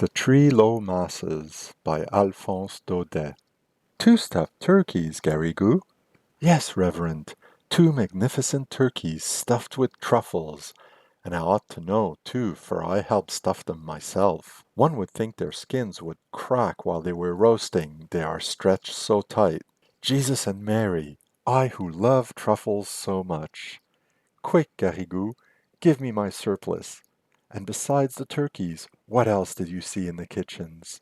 The Three Low Masses by Alphonse Daudet. Two stuffed turkeys, Garrigou? Yes, Reverend, two magnificent turkeys stuffed with truffles. And I ought to know, too, for I helped stuff them myself. One would think their skins would crack while they were roasting, they are stretched so tight. Jesus and Mary, I who love truffles so much. Quick, Garrigou, give me my surplice. And besides the turkeys, what else did you see in the kitchens?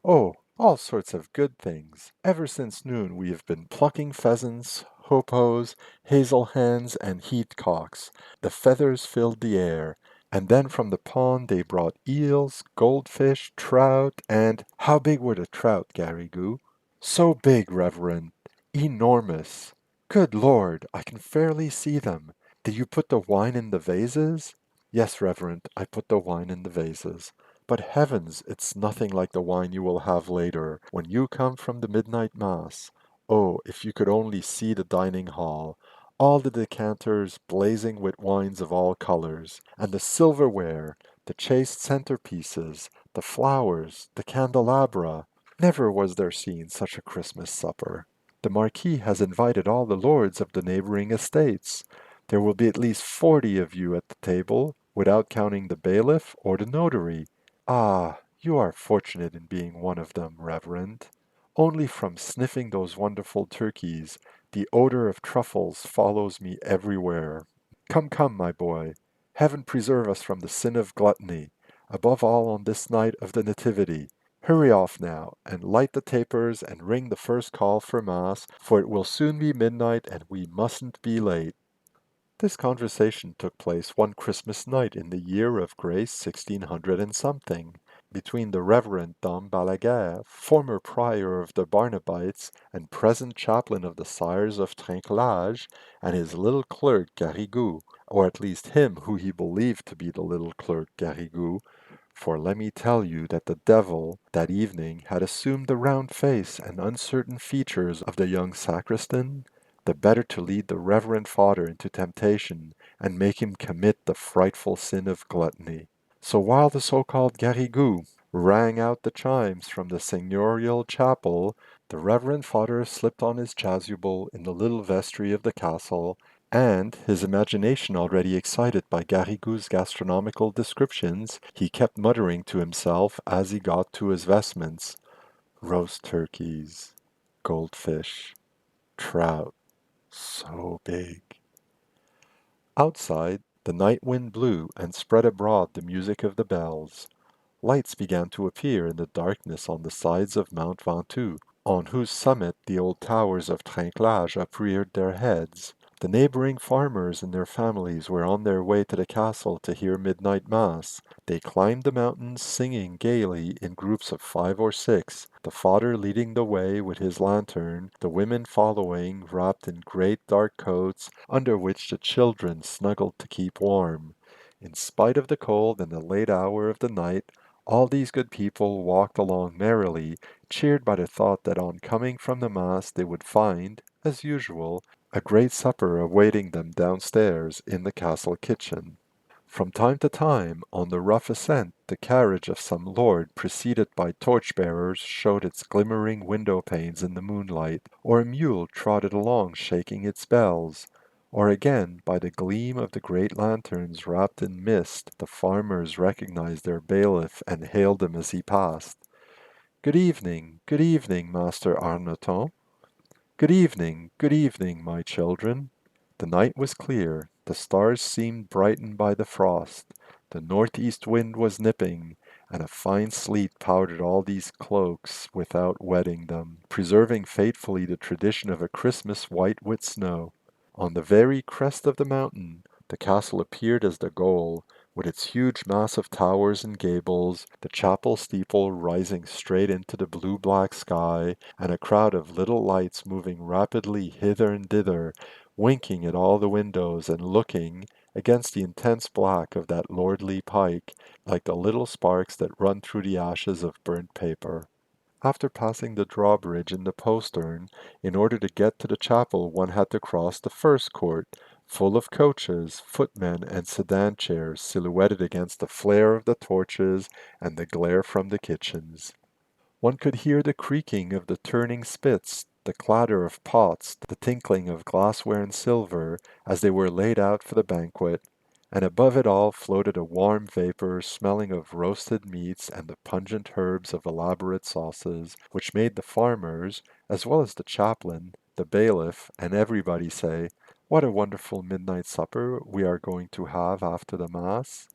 Oh, all sorts of good things. Ever since noon we have been plucking pheasants, hoopoes, hazel hens, and heathcocks. The feathers filled the air. And then from the pond they brought eels, goldfish, trout, and how big were the trout, Garrigou? So big, Reverend. Enormous. Good Lord, I can fairly see them. Did you put the wine in the vases? Yes, Reverend, I put the wine in the vases. But heavens, it's nothing like the wine you will have later, when you come from the midnight mass. Oh, if you could only see the dining hall, all the decanters blazing with wines of all colors, and the silverware, the chased centerpieces, the flowers, the candelabra. Never was there seen such a Christmas supper. The Marquis has invited all the lords of the neighboring estates. There will be at least 40 of you at the table, without counting the bailiff or the notary. Ah, you are fortunate in being one of them, Reverend. Only from sniffing those wonderful turkeys, the odor of truffles follows me everywhere. Come, come, my boy. Heaven preserve us from the sin of gluttony, above all on this night of the Nativity. Hurry off now, and light the tapers and ring the first call for Mass, for it will soon be midnight and we mustn't be late. This conversation took place one Christmas night in the year of grace 1600 and something, between the Reverend Dom Balaguer, former prior of the Barnabites and present chaplain of the Sires of Trinquelage, and his little clerk Garrigou, or at least him who he believed to be the little clerk Garrigou, for let me tell you that the devil, that evening, had assumed the round face and uncertain features of the young sacristan, the better to lead the reverend father into temptation and make him commit the frightful sin of gluttony. So while the so-called Garrigou rang out the chimes from the seigneurial chapel, the reverend father slipped on his chasuble in the little vestry of the castle, and, his imagination already excited by Garrigou's gastronomical descriptions, he kept muttering to himself as he got to his vestments, roast turkeys, goldfish, trout, so big. Outside, the night wind blew and spread abroad the music of the bells. Lights began to appear in the darkness on the sides of Mount Ventoux, on whose summit the old towers of Trinquelage upreared their heads. The neighboring farmers and their families were on their way to the castle to hear midnight mass. They climbed the mountains singing gaily in groups of 5 or 6, the father leading the way with his lantern, the women following, wrapped in great dark coats, under which the children snuggled to keep warm. In spite of the cold and the late hour of the night, all these good people walked along merrily, cheered by the thought that on coming from the mass they would find, as usual, a great supper awaiting them downstairs in the castle kitchen. From time to time, on the rough ascent, the carriage of some lord preceded by torch-bearers showed its glimmering window-panes in the moonlight, or a mule trotted along shaking its bells, or again, by the gleam of the great lanterns wrapped in mist, the farmers recognized their bailiff and hailed him as he passed. Good evening, Master Arnoton. Good evening, my children. The night was clear, the stars seemed brightened by the frost, the northeast wind was nipping, and a fine sleet powdered all these cloaks without wetting them, preserving faithfully the tradition of a Christmas white with snow. On the very crest of the mountain, the castle appeared as the goal, with its huge mass of towers and gables, the chapel steeple rising straight into the blue-black sky, and a crowd of little lights moving rapidly hither and thither, winking at all the windows and looking, against the intense black of that lordly pike, like the little sparks that run through the ashes of burnt paper. After passing the drawbridge in the postern, in order to get to the chapel one had to cross the first court, full of coaches, footmen, and sedan chairs silhouetted against the flare of the torches and the glare from the kitchens. One could hear the creaking of the turning spits, the clatter of pots, the tinkling of glassware and silver as they were laid out for the banquet, and above it all floated a warm vapor smelling of roasted meats and the pungent herbs of elaborate sauces, which made the farmers, as well as the chaplain, the bailiff, and everybody say, "What a wonderful midnight supper we are going to have after the Mass."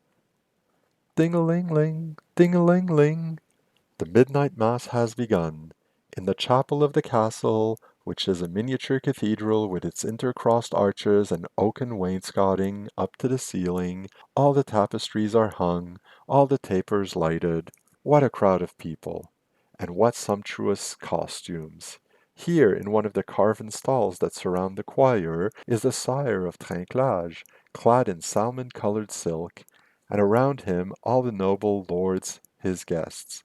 Ding-a-ling-ling, ding-a-ling-ling. The midnight mass has begun. In the chapel of the castle, which is a miniature cathedral with its intercrossed arches and oaken wainscoting up to the ceiling, all the tapestries are hung, all the tapers lighted. What a crowd of people! And what sumptuous costumes! Here, in one of the carven stalls that surround the choir, is the sire of Trinquelage, clad in salmon-colored silk, and around him all the noble lords his guests.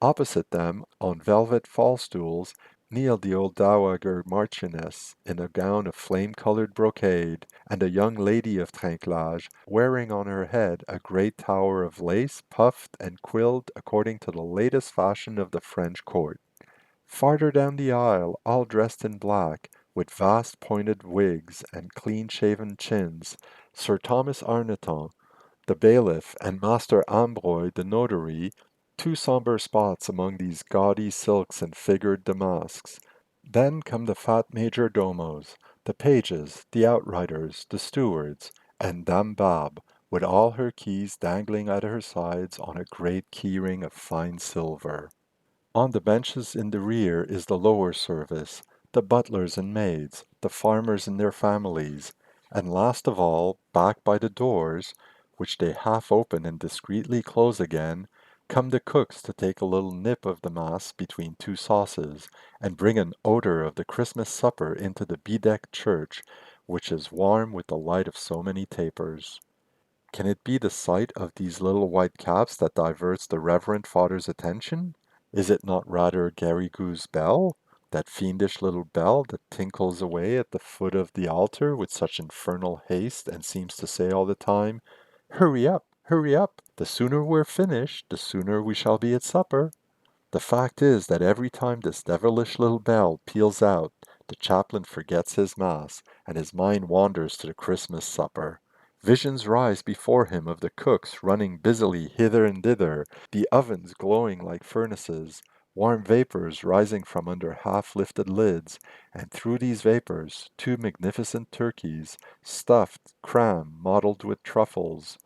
Opposite them, on velvet fall-stools, kneeled the old dowager marchioness in a gown of flame-colored brocade, and a young lady of Trinquelage, wearing on her head a great tower of lace, puffed and quilled according to the latest fashion of the French court. Farther down the aisle, all dressed in black, with vast pointed wigs and clean-shaven chins, Sir Thomas Arnoton, the bailiff, and Master Ambroy, the notary, two sombre spots among these gaudy silks and figured damasks. Then come the fat major domos, the pages, the outriders, the stewards, and Dame Barbe, with all her keys dangling at her sides on a great keyring of fine silver. On the benches in the rear is the lower service, the butlers and maids, the farmers and their families, and last of all, back by the doors, which they half open and discreetly close again, come the cooks to take a little nip of the Mass between two sauces, and bring an odor of the Christmas supper into the bedecked church, which is warm with the light of so many tapers. Can it be the sight of these little white caps that diverts the reverend father's attention? Is it not rather Garrigou's bell, that fiendish little bell that tinkles away at the foot of the altar with such infernal haste and seems to say all the time, "Hurry up, hurry up! The sooner we're finished, the sooner we shall be at supper." The fact is that every time this devilish little bell peals out, the chaplain forgets his Mass, and his mind wanders to the Christmas supper. Visions rise before him of the cooks running busily hither and thither, the ovens glowing like furnaces, warm vapors rising from under half-lifted lids, and through these vapors two magnificent turkeys, stuffed, cram, mottled with truffles.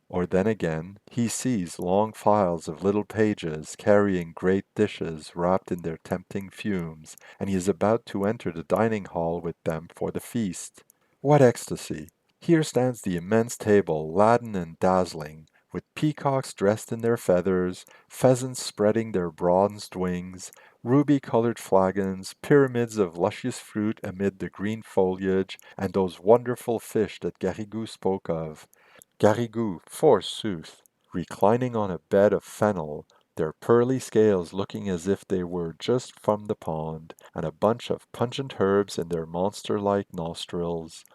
Or then again, he sees long files of little pages carrying great dishes wrapped in their tempting fumes, and he is about to enter the dining hall with them for the feast. What ecstasy! Here stands the immense table, laden and dazzling, with peacocks dressed in their feathers, pheasants spreading their bronzed wings, ruby-colored flagons, pyramids of luscious fruit amid the green foliage, and those wonderful fish that Garrigou spoke of. Garrigou, forsooth, reclining on a bed of fennel, their pearly scales looking as if they were just from the pond, and a bunch of pungent herbs in their monster-like nostrils.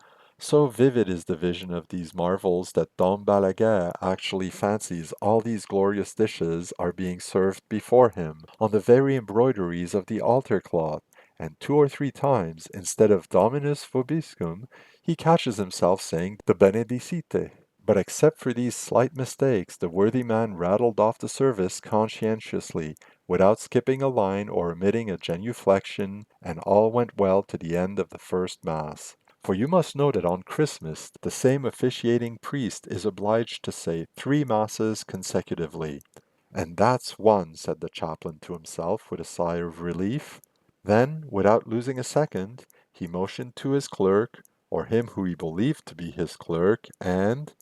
So vivid is the vision of these marvels that Dom Balaguer actually fancies all these glorious dishes are being served before him on the very embroideries of the altar cloth, and two or three times, instead of Dominus vobiscum, he catches himself saying the Benedicite. But except for these slight mistakes, the worthy man rattled off the service conscientiously, without skipping a line or omitting a genuflection, and all went well to the end of the first Mass. For you must know that on Christmas the same officiating priest is obliged to say 3 Masses consecutively. "And that's one," said the chaplain to himself with a sigh of relief. Then, without losing a second, he motioned to his clerk, or him who he believed to be his clerk, and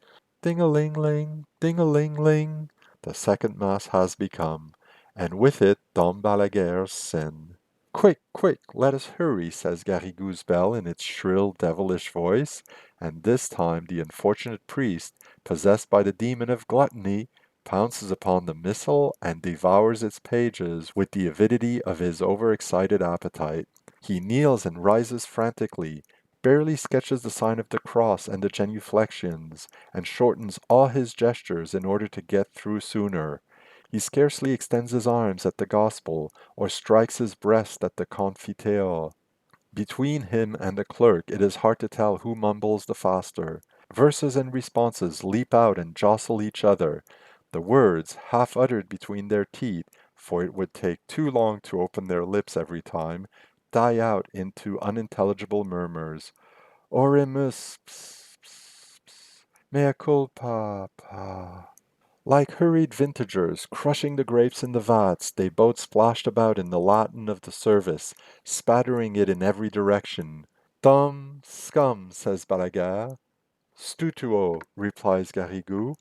ding-a-ling-ling, ding-a-ling-ling, the second Mass has become, and with it Dom Balaguer's sin. "Quick, quick, let us hurry," says Garrigou's bell in its shrill, devilish voice, and this time the unfortunate priest, possessed by the demon of gluttony, pounces upon the missal and devours its pages with the avidity of his overexcited appetite. He kneels and rises frantically, barely sketches the sign of the cross and the genuflections, and shortens all his gestures in order to get through sooner. He scarcely extends his arms at the gospel, or strikes his breast at the Confiteor. Between him and the clerk it is hard to tell who mumbles the faster. Verses and responses leap out and jostle each other. The words, half uttered between their teeth, for it would take too long to open their lips every time, die out into unintelligible murmurs. Oremus, ps, ps, ps, mea culpa, pa. Like hurried vintagers crushing the grapes in the vats, they both splashed about in the Latin of the service, spattering it in every direction. Dum, scum, says Balaguer. Stutuo, replies Garrigou,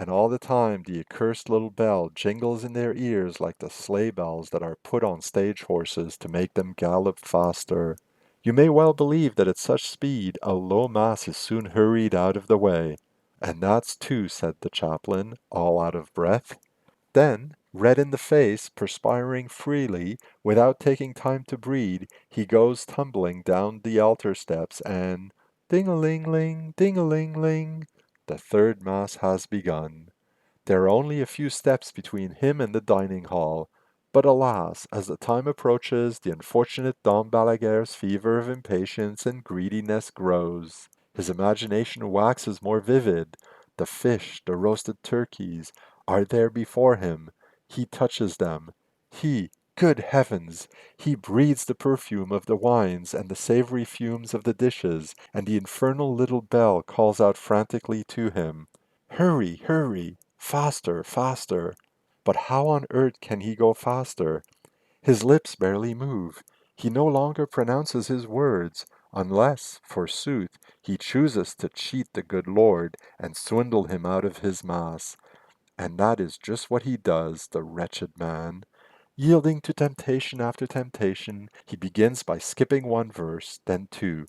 and all the time the accursed little bell jingles in their ears like the sleigh bells that are put on stage horses to make them gallop faster. You may well believe that at such speed a low mass is soon hurried out of the way. And that's two, said the chaplain, all out of breath. Then, red in the face, perspiring freely, without taking time to breathe, he goes tumbling down the altar steps and ding-a-ling-ling, ding-a-ling-ling, the third mass has begun. There are only a few steps between him and the dining hall, but alas, as the time approaches, the unfortunate Dom Balaguer's fever of impatience and greediness grows. His imagination waxes more vivid. The fish, the roasted turkeys, are there before him. He touches them. Good heavens! He breathes the perfume of the wines and the savory fumes of the dishes, and the infernal little bell calls out frantically to him. Hurry, hurry, faster, faster. But how on earth can he go faster? His lips barely move. He no longer pronounces his words, unless, forsooth, he chooses to cheat the good Lord and swindle him out of his mass. And that is just what he does, the wretched man. Yielding to temptation after temptation, he begins by skipping one verse, then two.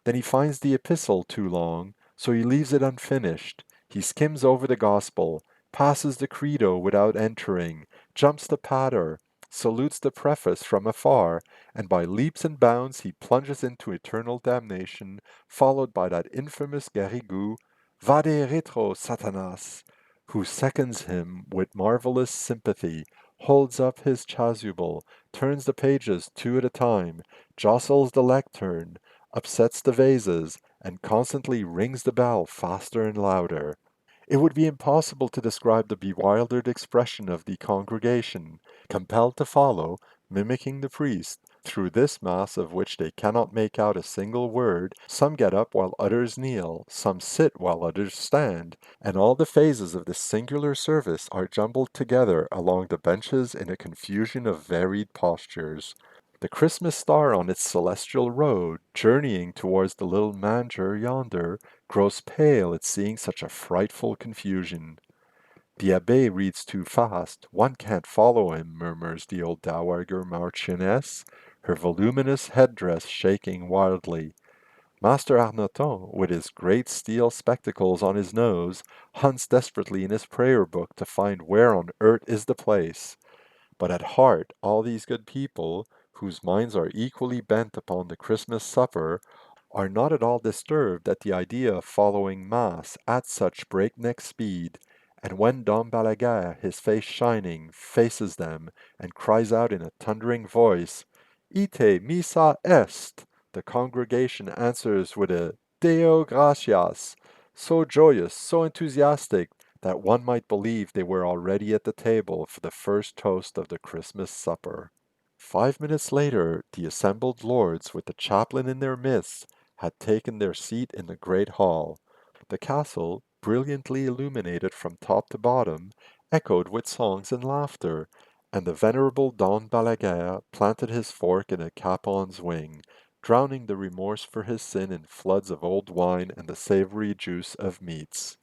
Then he finds the epistle too long, so he leaves it unfinished. He skims over the gospel, passes the credo without entering, jumps the pater, salutes the preface from afar, and by leaps and bounds he plunges into eternal damnation, followed by that infamous Garrigou, Vade retro, Satanas, who seconds him with marvelous sympathy, holds up his chasuble, turns the pages two at a time, jostles the lectern, upsets the vases, and constantly rings the bell faster and louder. It would be impossible to describe the bewildered expression of the congregation, compelled to follow, mimicking the priest, through this mass of which they cannot make out a single word. Some get up while others kneel, some sit while others stand, and all the phases of this singular service are jumbled together along the benches in a confusion of varied postures. The Christmas star on its celestial road, journeying towards the little manger yonder, grows pale at seeing such a frightful confusion. The Abbé reads too fast, one can't follow him, murmurs the old dowager marchioness, her voluminous headdress shaking wildly. Master Arnoton, with his great steel spectacles on his nose, hunts desperately in his prayer book to find where on earth is the place. But at heart all these good people, whose minds are equally bent upon the Christmas supper, are not at all disturbed at the idea of following Mass at such breakneck speed, and when Dom Balaguer, his face shining, faces them, and cries out in a thundering voice, Ite missa est, the congregation answers with a Deo gratias, so joyous, so enthusiastic, that one might believe they were already at the table for the first toast of the Christmas supper. 5 minutes later, the assembled lords, with the chaplain in their midst, had taken their seat in the great hall. The castle, brilliantly illuminated from top to bottom, echoed with songs and laughter, and the venerable Don Balaguer planted his fork in a capon's wing, drowning the remorse for his sin in floods of old wine and the savory juice of meats.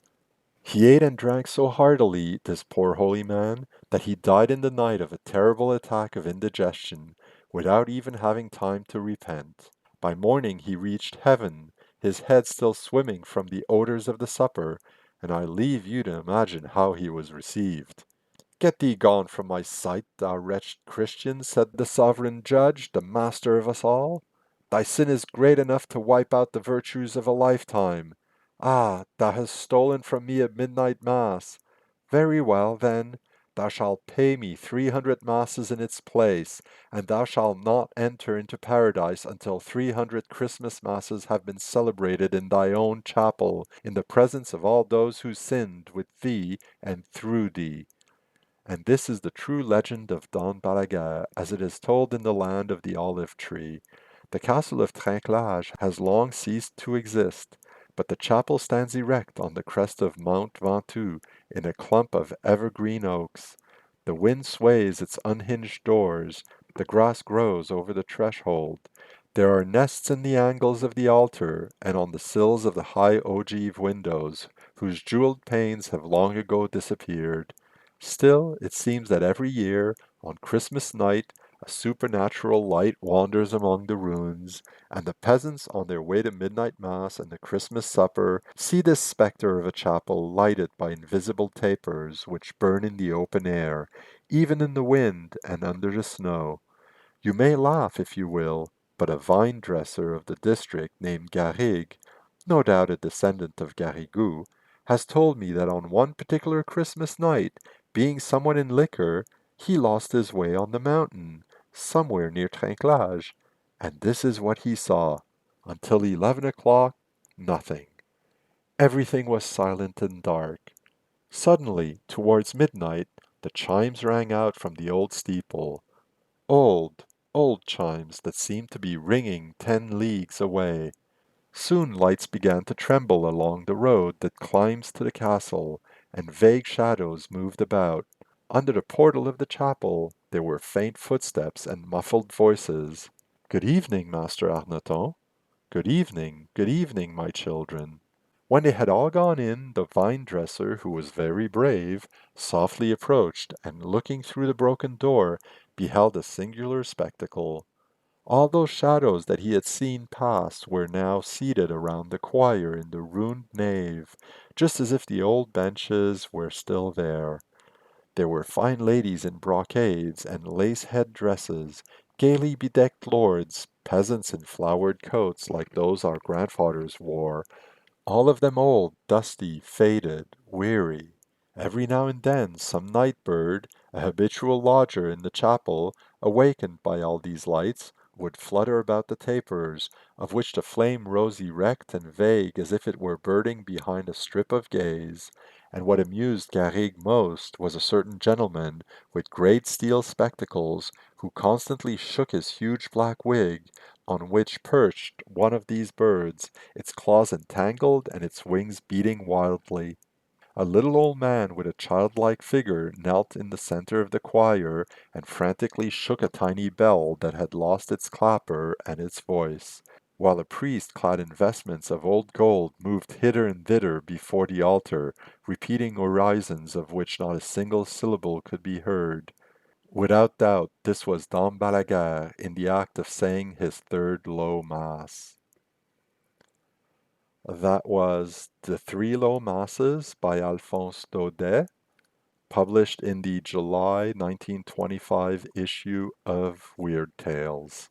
He ate and drank so heartily, this poor holy man, that he died in the night of a terrible attack of indigestion, without even having time to repent. By morning he reached heaven, his head still swimming from the odors of the supper, and I leave you to imagine how he was received. Get thee gone from my sight, thou wretched Christian, said the sovereign judge, the master of us all. Thy sin is great enough to wipe out the virtues of a lifetime. Ah, thou hast stolen from me a midnight mass. Very well, then, thou shalt pay me 300 masses in its place, and thou shalt not enter into paradise until 300 Christmas masses have been celebrated in thy own chapel, in the presence of all those who sinned with thee and through thee. And this is the true legend of Don Balaguer, as it is told in the land of the olive tree. The castle of Trinquelage has long ceased to exist, but the chapel stands erect on the crest of Mount Ventoux in a clump of evergreen oaks. The wind sways its unhinged doors, the grass grows over the threshold. There are nests in the angles of the altar and on the sills of the high ogive windows, whose jeweled panes have long ago disappeared. Still, it seems that every year, on Christmas night, a supernatural light wanders among the ruins, and the peasants, on their way to midnight mass and the Christmas supper, see this spectre of a chapel lighted by invisible tapers which burn in the open air, even in the wind and under the snow. You may laugh if you will, but a vine dresser of the district named Garrigue, no doubt a descendant of Garrigou, has told me that on one particular Christmas night, being somewhat in liquor, he lost his way on the mountain, somewhere near Trinquelage, and this is what he saw. Until 11 o'clock, nothing. Everything was silent and dark. Suddenly, towards midnight, the chimes rang out from the old steeple. Old, old chimes that seemed to be ringing 10 leagues away. Soon lights began to tremble along the road that climbs to the castle, and vague shadows moved about. Under the portal of the chapel there were faint footsteps and muffled voices. Good evening, Master Arnoton. Good evening, my children. When they had all gone in, the vine-dresser, who was very brave, softly approached, and looking through the broken door, beheld a singular spectacle. All those shadows that he had seen pass were now seated around the choir in the ruined nave, just as if the old benches were still there. There were fine ladies in brocades and lace head-dresses, gaily bedecked lords, peasants in flowered coats like those our grandfathers wore, all of them old, dusty, faded, weary. Every now and then some night bird, a habitual lodger in the chapel, awakened by all these lights, would flutter about the tapers, of which the flame rose erect and vague as if it were birding behind a strip of gaze. And what amused Garrigue most was a certain gentleman, with great steel spectacles, who constantly shook his huge black wig, on which perched one of these birds, its claws entangled and its wings beating wildly. A little old man with a childlike figure knelt in the center of the choir and frantically shook a tiny bell that had lost its clapper and its voice, while a priest clad in vestments of old gold moved hither and thither before the altar, repeating orisons of which not a single syllable could be heard. Without doubt, this was Dom Balaguer in the act of saying his third low mass. That was The Three Low Masses by Alphonse Daudet, published in the July 1925 issue of Weird Tales.